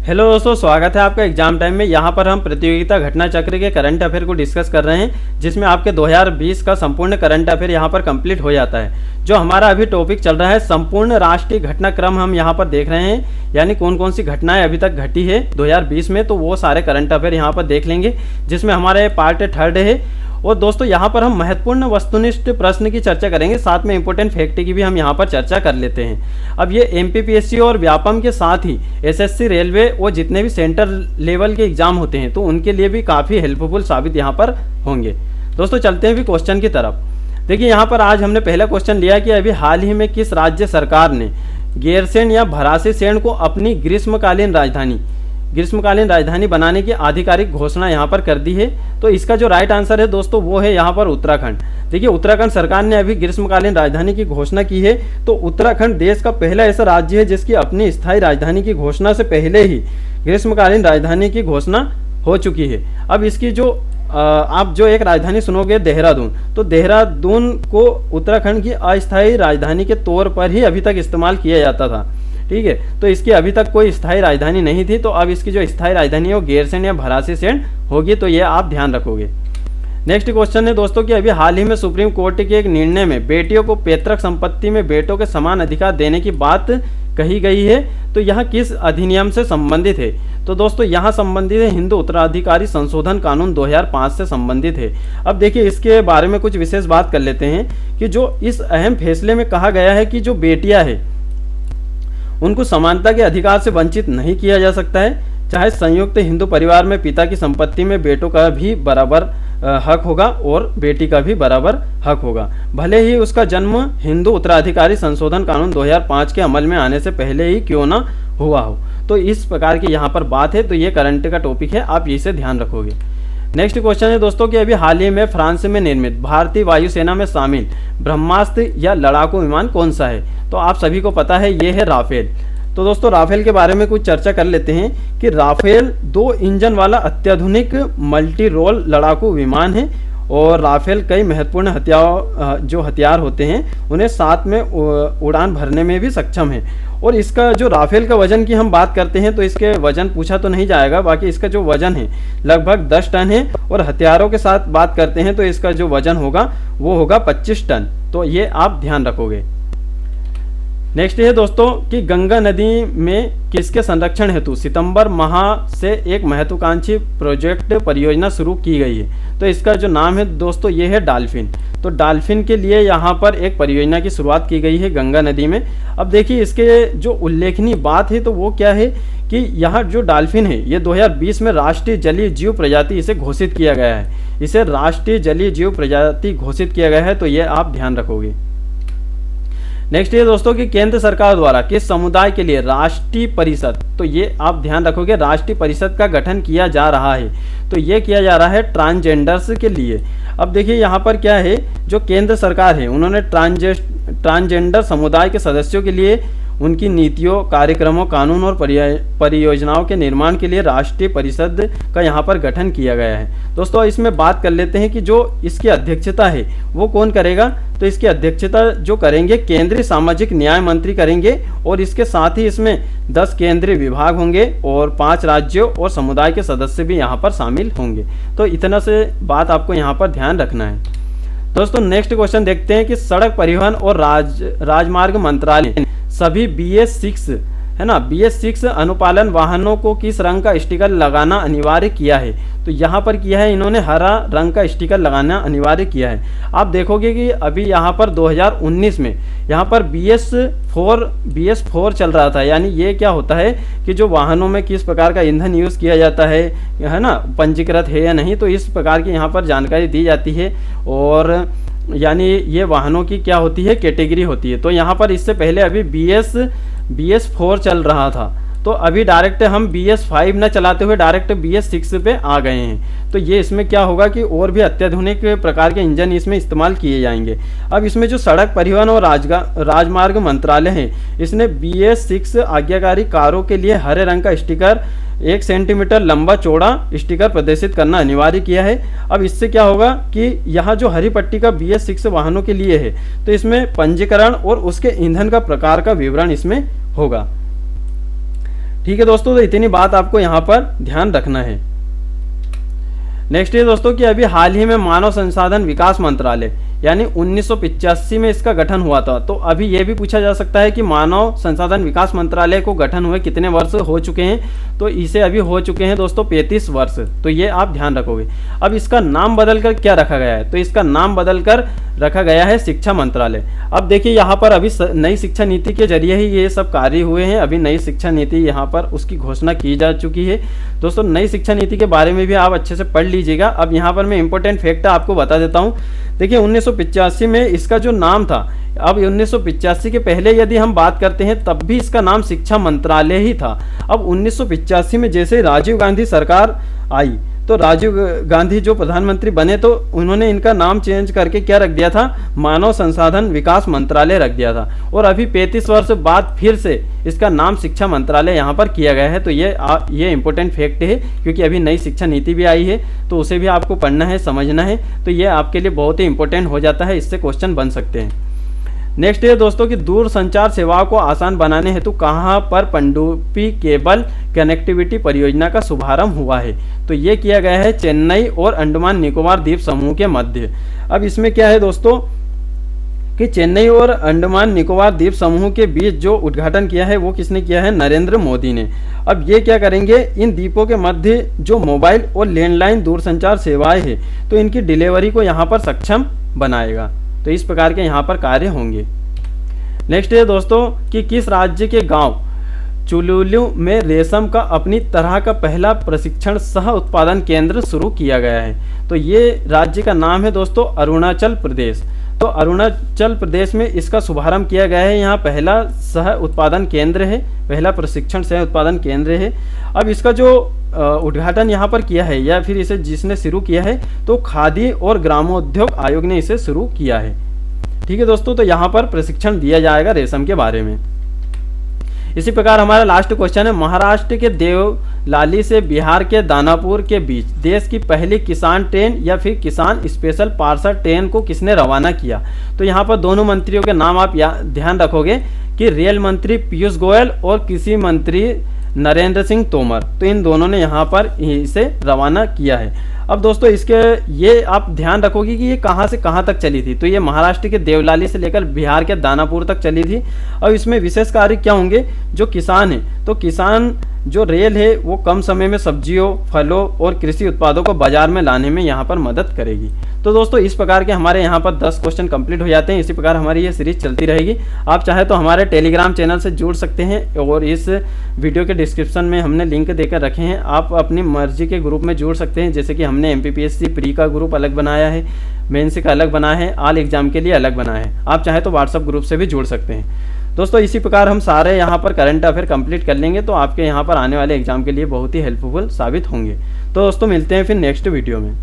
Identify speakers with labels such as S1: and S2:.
S1: Hello दोस्तों, स्वागत है आपका एग्जाम टाइम में। यहाँ पर हम प्रतियोगिता घटना चक्र के करंट अफेयर को डिस्कस कर रहे हैं, जिसमें आपके 2020 का संपूर्ण करंट अफेयर यहाँ पर कंप्लीट हो जाता है। जो हमारा अभी टॉपिक चल रहा है संपूर्ण राष्ट्रीय घटनाक्रम, हम यहाँ पर देख रहे हैं, यानी कौन कौन सी घटनाएं अभी तक घटी है 2020 में, तो वो सारे करंट अफेयर यहाँ पर देख लेंगे, जिसमें हमारे पार्ट 3 है। और दोस्तों यहाँ पर हम महत्वपूर्ण वस्तुनिष्ठ प्रश्न की चर्चा करेंगे, साथ में इंपॉर्टेंट फैक्ट की भी हम यहाँ पर चर्चा कर लेते हैं। अब ये एमपीपीएससी और व्यापम के साथ ही एसएससी, रेलवे और जितने भी सेंटर लेवल के एग्जाम होते हैं, तो उनके लिए भी काफ़ी हेल्पफुल साबित यहाँ पर होंगे। दोस्तों चलते हैं भी क्वेश्चन की तरफ। देखिए यहाँ पर आज हमने पहला क्वेश्चन लिया कि अभी हाल ही में किस राज्य सरकार ने गैरसैंण या भरासीसैंण को अपनी ग्रीष्मकालीन राजधानी बनाने की आधिकारिक घोषणा यहाँ पर कर दी है। तो इसका जो राइट आंसर है दोस्तों वो है यहाँ पर उत्तराखंड। देखिए उत्तराखंड सरकार ने अभी ग्रीष्मकालीन राजधानी की घोषणा की है। तो उत्तराखंड देश का पहला ऐसा राज्य है जिसकी अपनी स्थायी राजधानी की घोषणा से पहले ही ग्रीष्मकालीन राजधानी की घोषणा हो चुकी है। अब इसकी जो आप जो एक राजधानी सुनोगे देहरादून, तो देहरादून को उत्तराखंड की अस्थायी राजधानी के तौर पर ही अभी तक इस्तेमाल किया जाता था। ठीक है, तो इसकी अभी तक कोई स्थायी राजधानी नहीं थी। तो अब इसकी जो स्थायी राजधानी है वो गैरसैंण या भरासीसैंण होगी, तो ये आप ध्यान रखोगे। नेक्स्ट क्वेश्चन है दोस्तों कि अभी हाल ही में सुप्रीम कोर्ट के एक निर्णय में बेटियों को पैतृक संपत्ति में बेटों के समान अधिकार देने की बात कही गई है। तो यह किस अधिनियम से संबंधित है? तो दोस्तों यहाँ संबंधित है हिंदू उत्तराधिकारी संशोधन कानून 2005 से संबंधित है। अब देखिए इसके बारे में कुछ विशेष बात कर लेते हैं कि जो इस अहम फैसले में कहा गया है कि जो बेटियां है उनको समानता के अधिकार से वंचित नहीं किया जा सकता है। चाहे संयुक्त हिंदू परिवार में पिता की संपत्ति में बेटों का भी बराबर हक होगा और बेटी का भी बराबर हक होगा, भले ही उसका जन्म हिंदू उत्तराधिकारी संशोधन कानून 2005 के अमल में आने से पहले ही क्यों ना हुआ हो। तो इस प्रकार की यहाँ पर बात है। तो ये करंट का टॉपिक है, आप इसे ध्यान रखोगे। नेक्स्ट क्वेश्चन है दोस्तों कि अभी हाल ही में फ्रांस में निर्मित भारतीय वायुसेना में शामिल ब्रह्मास्त्र या लड़ाकू विमान कौन सा है? तो आप सभी को पता है ये है राफेल। तो दोस्तों राफेल के बारे में कुछ चर्चा कर लेते हैं कि राफेल 2 इंजन वाला अत्याधुनिक मल्टी रोल लड़ाकू विमान है और राफेल कई महत्वपूर्ण हथियार होते हैं उन्हें साथ में उड़ान भरने में भी सक्षम है। और इसका जो राफेल का वजन की हम बात करते हैं तो इसके वजन पूछा तो नहीं जाएगा, बाकी इसका जो वजन है लगभग 10 टन है। और हथियारों के साथ बात करते हैं तो इसका जो वजन होगा वो होगा 25 टन। तो ये आप ध्यान रखोगे। नेक्स्ट है दोस्तों कि गंगा नदी में किसके संरक्षण हेतु सितंबर माह से एक महत्वाकांक्षी प्रोजेक्ट परियोजना शुरू की गई है? तो इसका जो नाम है दोस्तों ये है डॉल्फिन। तो डॉल्फिन के लिए यहाँ पर एक परियोजना की शुरुआत की गई है गंगा नदी में। अब देखिए इसके जो उल्लेखनीय बात है तो वो क्या है कि यहाँ जो डॉल्फिन है ये 2020 में राष्ट्रीय जलीय जीव प्रजाति इसे घोषित किया गया है। इसे राष्ट्रीय जलीय जीव प्रजाति घोषित किया गया है, तो ये आप ध्यान रखोगे। नेक्स्ट ये दोस्तों कि केंद्र सरकार द्वारा किस समुदाय के लिए राष्ट्रीय परिषद, तो ये आप ध्यान रखोगे, राष्ट्रीय परिषद का गठन किया जा रहा है। तो ये किया जा रहा है ट्रांसजेंडर्स के लिए। अब देखिए यहाँ पर क्या है, जो केंद्र सरकार है उन्होंने ट्रांसजेंडर समुदाय के सदस्यों के लिए उनकी नीतियों, कार्यक्रमों, कानून और परियोजनाओं के निर्माण के लिए राष्ट्रीय परिषद का यहाँ पर गठन किया गया है। दोस्तों इसमें बात कर लेते हैं कि जो इसकी अध्यक्षता है वो कौन करेगा? तो इसकी अध्यक्षता जो करेंगे केंद्रीय सामाजिक न्याय मंत्री करेंगे और इसके साथ ही इसमें 10 केंद्रीय विभाग होंगे और 5 राज्यों और समुदाय के सदस्य भी यहाँ पर शामिल होंगे। तो इतना से बात आपको यहाँ पर ध्यान रखना है। दोस्तों नेक्स्ट क्वेश्चन देखते हैं कि सड़क परिवहन और राजमार्ग मंत्रालय ने सभी BS6 है ना, BS6 अनुपालन वाहनों को किस रंग का स्टिकर लगाना अनिवार्य किया है? तो यहाँ पर किया है इन्होंने हरा रंग का स्टिकर लगाना अनिवार्य किया है। आप देखोगे कि अभी यहाँ पर 2019 में यहाँ पर BS4 चल रहा था। यानी ये क्या होता है कि जो वाहनों में किस प्रकार का ईंधन यूज़ किया जाता है ना, पंजीकृत है या नहीं, तो इस प्रकार की यहाँ पर जानकारी दी जाती है। और यानी ये वाहनों की क्या होती है, कैटेगरी होती है। तो यहाँ पर इससे पहले अभी BS4 चल रहा था, तो अभी डायरेक्ट हम BS5 न चलाते हुए डायरेक्ट BS6 पे आ गए हैं। तो ये इसमें क्या होगा कि और भी अत्याधुनिक प्रकार के इंजन इसमें इस्तेमाल किए जाएंगे। अब इसमें जो सड़क परिवहन और राजमार्ग मंत्रालय है इसने BS6 आज्ञाकारी कारों के लिए हरे रंग का स्टिकर 1 सेंटीमीटर लंबा चौड़ा स्टिकर प्रदर्शित करना अनिवार्य किया है। अब इससे क्या होगा कि यहाँ जो हरी पट्टी का BS6 वाहनों के लिए है तो इसमें पंजीकरण और उसके ईंधन का प्रकार का विवरण इसमें होगा। ठीक है दोस्तों, तो इतनी बात आपको यहाँ पर ध्यान रखना है। नेक्स्ट ये दोस्तों कि अभी हाल ही में मानव संसाधन विकास मंत्रालय यानी 1985 में इसका गठन हुआ था। तो अभी ये भी पूछा जा सकता है कि मानव संसाधन विकास मंत्रालय को गठन हुए कितने वर्ष हो चुके हैं, तो इसे अभी हो चुके हैं दोस्तों 35 वर्ष। तो ये आप ध्यान रखोगे। अब इसका नाम बदलकर क्या रखा गया है, तो इसका नाम बदलकर रखा गया है शिक्षा मंत्रालय। अब देखिए यहाँ पर अभी नई शिक्षा नीति के जरिए ही ये सब कार्य हुए हैं। अभी नई शिक्षा नीति यहाँ पर उसकी घोषणा की जा चुकी है। दोस्तों नई शिक्षा नीति के बारे में भी आप अच्छे से पढ़ लीजिएगा। अब यहाँ पर मैं इंपॉर्टेंट फैक्ट आपको बता देता हूँ। देखिए 1985 में इसका जो नाम था, अब 1985 के पहले यदि हम बात करते हैं तब भी इसका नाम शिक्षा मंत्रालय ही था। अब 1985 में जैसे राजीव गांधी सरकार आई, तो राजीव गांधी जो प्रधानमंत्री बने तो उन्होंने इनका नाम चेंज करके क्या रख दिया था, मानव संसाधन विकास मंत्रालय रख दिया था। और अभी 35 वर्ष बाद फिर से इसका नाम शिक्षा मंत्रालय यहाँ पर किया गया है। तो ये इंपॉर्टेंट फैक्ट है, क्योंकि अभी नई शिक्षा नीति भी आई है, तो उसे भी आपको पढ़ना है, समझना है। तो ये आपके लिए बहुत ही इंपॉर्टेंट हो जाता है, इससे क्वेश्चन बन सकते हैं। नेक्स्ट है दोस्तों कि दूर संचार सेवाओं को आसान बनाने हेतु कहाँ पर पनडुब्बी केबल कनेक्टिविटी परियोजना का शुभारंभ हुआ है, तो ये किया गया है चेन्नई और अंडमान निकोबार द्वीप समूह के मध्य। अब इसमें क्या है दोस्तों कि चेन्नई और अंडमान निकोबार द्वीप समूह के बीच जो उद्घाटन किया है वो किसने किया है, नरेंद्र मोदी ने। अब ये क्या करेंगे, इन द्वीपों के मध्य जो मोबाइल और लैंडलाइन दूरसंचार सेवाएं हैं तो इनकी डिलीवरी को यहाँ पर सक्षम बनाएगा। तो इस प्रकार के यहाँ पर कार्य होंगे। नेक्स्ट है दोस्तों कि किस राज्य के गांव चुलुलू में रेशम का अपनी तरह का पहला प्रशिक्षण सह उत्पादन केंद्र शुरू किया गया है, तो ये राज्य का नाम है दोस्तों अरुणाचल प्रदेश। तो अरुणाचल प्रदेश में इसका शुभारंभ किया गया है। यहाँ पहला सह उत्पादन केंद्र है, पहला प्रशिक्षण सह उत्पादन केंद्र है। अब इसका जो उद्घाटन यहाँ पर किया है या फिर इसे जिसने शुरू किया है तो खादी और ग्रामोद्योग आयोग ने इसे शुरू किया है। ठीक है दोस्तों, तो यहाँ पर प्रशिक्षण दिया जाएगा रेशम के बारे में। इसी प्रकार हमारा लास्ट क्वेश्चन है, महाराष्ट्र के देवलाली से बिहार के दानापुर के बीच देश की पहली किसान ट्रेन या फिर किसान स्पेशल पार्सल ट्रेन को किसने रवाना किया, तो यहाँ पर दोनों मंत्रियों के नाम आप ध्यान रखोगे कि रेल मंत्री पीयूष गोयल और कृषि मंत्री नरेंद्र सिंह तोमर, तो इन दोनों ने यहाँ पर इसे रवाना किया है। अब दोस्तों इसके ये आप ध्यान रखोगे कि ये कहाँ से कहाँ तक चली थी, तो ये महाराष्ट्र के देवलाली से लेकर बिहार के दानापुर तक चली थी। अब इसमें विशेष कार्य क्या होंगे, जो किसान है तो किसान जो रेल है वो कम समय में सब्जियों, फलों और कृषि उत्पादों को बाजार में लाने में यहाँ पर मदद करेगी। तो दोस्तों इस प्रकार के हमारे यहाँ पर 10 क्वेश्चन कंप्लीट हो जाते हैं। इसी प्रकार हमारी ये सीरीज चलती रहेगी। आप चाहे तो हमारे टेलीग्राम चैनल से जुड़ सकते हैं और इस वीडियो के डिस्क्रिप्शन में हमने लिंक देकर रखे हैं। आप अपनी मर्जी के ग्रुप में जुड़ सकते हैं, जैसे कि हमने MPPSC प्री का ग्रुप अलग बनाया है, मेंस का अलग बनाया है, ऑल एग्जाम के लिए अलग बनाया है। आप चाहे तो व्हाट्सअप ग्रुप से भी जुड़ सकते हैं। दोस्तों इसी प्रकार हम सारे यहाँ पर करंट अफेयर कंप्लीट कर लेंगे, तो आपके यहाँ पर आने वाले एग्जाम के लिए बहुत ही हेल्पफुल साबित होंगे। तो दोस्तों मिलते हैं फिर नेक्स्ट वीडियो में।